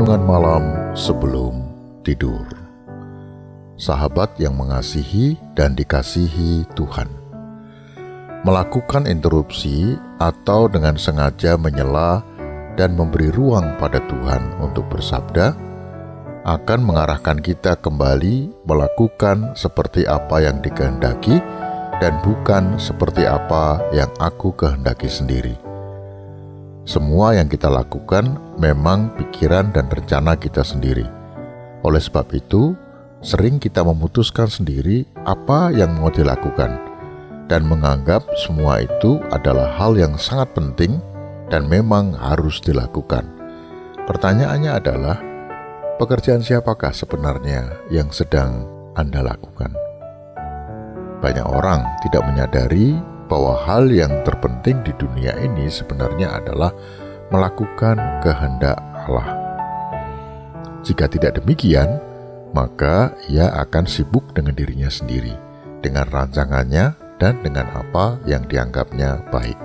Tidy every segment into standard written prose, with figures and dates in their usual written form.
Renungan Malam Sebelum Tidur. Sahabat yang mengasihi dan dikasihi Tuhan, melakukan interupsi atau dengan sengaja menyela dan memberi ruang pada Tuhan untuk bersabda akan mengarahkan kita kembali melakukan seperti apa yang dikehendaki dan bukan seperti apa yang aku kehendaki sendiri. Semua yang kita lakukan memang pikiran dan rencana kita sendiri. Oleh sebab itu, sering kita memutuskan sendiri apa yang mau dilakukan dan menganggap semua itu adalah hal yang sangat penting dan memang harus dilakukan. Pertanyaannya adalah, pekerjaan siapakah sebenarnya yang sedang Anda lakukan? Banyak orang tidak menyadari bahwa hal yang terpenting di dunia ini sebenarnya adalah melakukan kehendak Allah. Jika tidak demikian, maka ia akan sibuk dengan dirinya sendiri, dengan rancangannya dan dengan apa yang dianggapnya baik.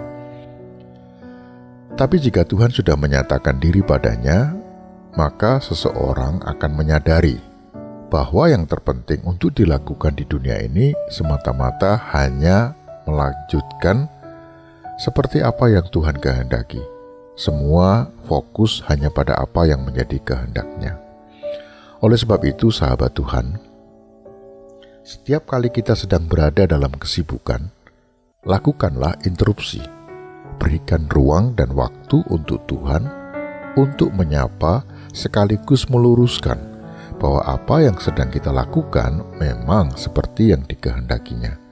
Tapi jika Tuhan sudah menyatakan diri padanya, maka seseorang akan menyadari bahwa yang terpenting untuk dilakukan di dunia ini semata-mata hanya melanjutkan seperti apa yang Tuhan kehendaki. Semua fokus hanya pada apa yang menjadi kehendaknya. Oleh sebab itu, sahabat Tuhan, setiap kali kita sedang berada dalam kesibukan, lakukanlah interupsi. Berikan ruang dan waktu untuk Tuhan untuk menyapa sekaligus meluruskan bahwa apa yang sedang kita lakukan memang seperti yang dikehendakinya.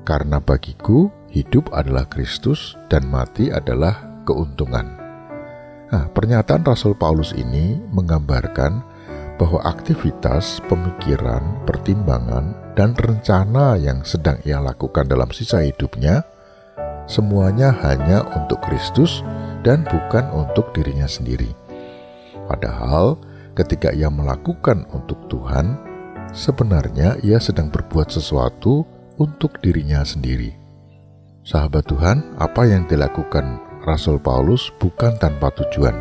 Karena bagiku, hidup adalah Kristus dan mati adalah keuntungan. Nah, pernyataan Rasul Paulus ini menggambarkan bahwa aktivitas, pemikiran, pertimbangan, dan rencana yang sedang ia lakukan dalam sisa hidupnya, semuanya hanya untuk Kristus dan bukan untuk dirinya sendiri. Padahal, ketika ia melakukan untuk Tuhan, sebenarnya ia sedang berbuat sesuatu untuk dirinya sendiri. Sahabat Tuhan, apa yang dilakukan Rasul Paulus bukan tanpa tujuan.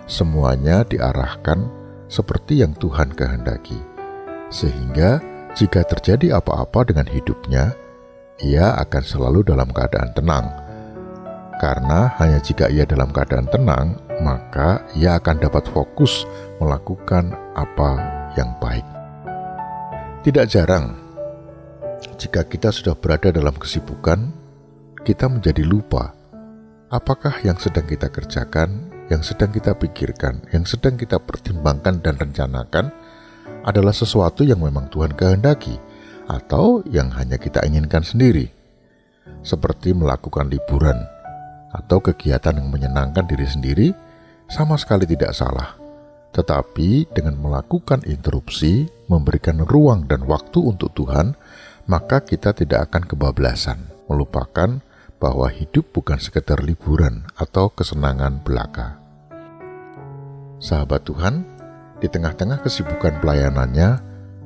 Semuanya diarahkan seperti yang Tuhan kehendaki. Sehingga jika terjadi apa-apa dengan hidupnya, ia akan selalu dalam keadaan tenang. Karena hanya jika ia dalam keadaan tenang, maka ia akan dapat fokus melakukan apa yang baik. Tidak jarang, jika kita sudah berada dalam kesibukan, kita menjadi lupa apakah yang sedang kita kerjakan, yang sedang kita pikirkan, yang sedang kita pertimbangkan dan rencanakan adalah sesuatu yang memang Tuhan kehendaki atau yang hanya kita inginkan sendiri. Seperti melakukan liburan atau kegiatan yang menyenangkan diri sendiri sama sekali tidak salah. Tetapi dengan melakukan interupsi, memberikan ruang dan waktu untuk Tuhan, maka kita tidak akan kebablasan, melupakan bahwa hidup bukan sekedar liburan atau kesenangan belaka. Sahabat Tuhan, di tengah-tengah kesibukan pelayanannya,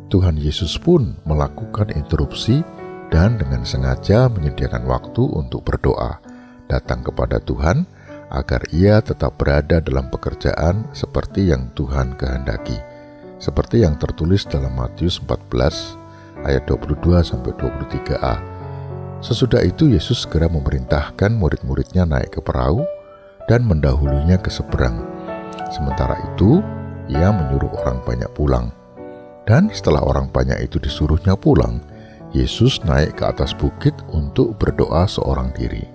Tuhan Yesus pun melakukan interupsi dan dengan sengaja menyediakan waktu untuk berdoa, datang kepada Tuhan agar ia tetap berada dalam pekerjaan seperti yang Tuhan kehendaki, seperti yang tertulis dalam Matius 14 ayat 22-23a. Sesudah itu Yesus segera memerintahkan murid-muridnya naik ke perahu dan mendahulunya ke seberang. Sementara itu, ia menyuruh orang banyak pulang. Dan setelah orang banyak itu disuruhnya pulang, Yesus naik ke atas bukit untuk berdoa seorang diri.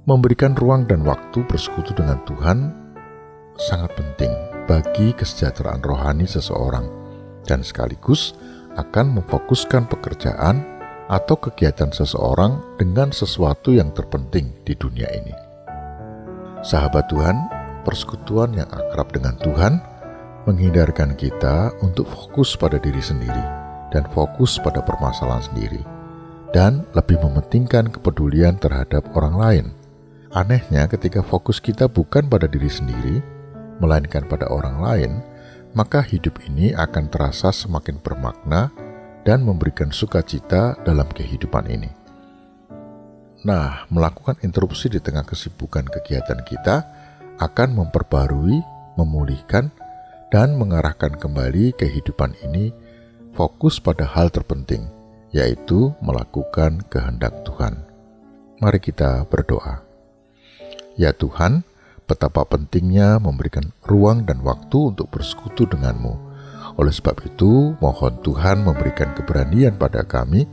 Memberikan ruang dan waktu bersekutu dengan Tuhan sangat penting bagi kesejahteraan rohani seseorang dan sekaligus akan memfokuskan pekerjaan atau kegiatan seseorang dengan sesuatu yang terpenting di dunia ini. Sahabat Tuhan, persekutuan yang akrab dengan Tuhan menghindarkan kita untuk fokus pada diri sendiri dan fokus pada permasalahan sendiri, dan lebih mementingkan kepedulian terhadap orang lain. Anehnya, ketika fokus kita bukan pada diri sendiri, melainkan pada orang lain, maka hidup ini akan terasa semakin bermakna dan memberikan sukacita dalam kehidupan ini. Nah, melakukan interupsi di tengah kesibukan kegiatan kita akan memperbarui, memulihkan, dan mengarahkan kembali kehidupan ini fokus pada hal terpenting, yaitu melakukan kehendak Tuhan. Mari kita berdoa. Ya Tuhan, betapa pentingnya memberikan ruang dan waktu untuk bersekutu denganmu. Oleh sebab itu, mohon Tuhan memberikan keberanian pada kami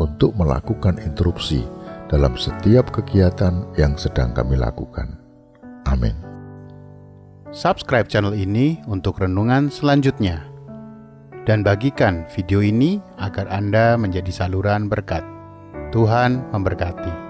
untuk melakukan interupsi dalam setiap kegiatan yang sedang kami lakukan. Amin. Subscribe channel ini untuk renungan selanjutnya. Dan bagikan video ini agar Anda menjadi saluran berkat. Tuhan memberkati.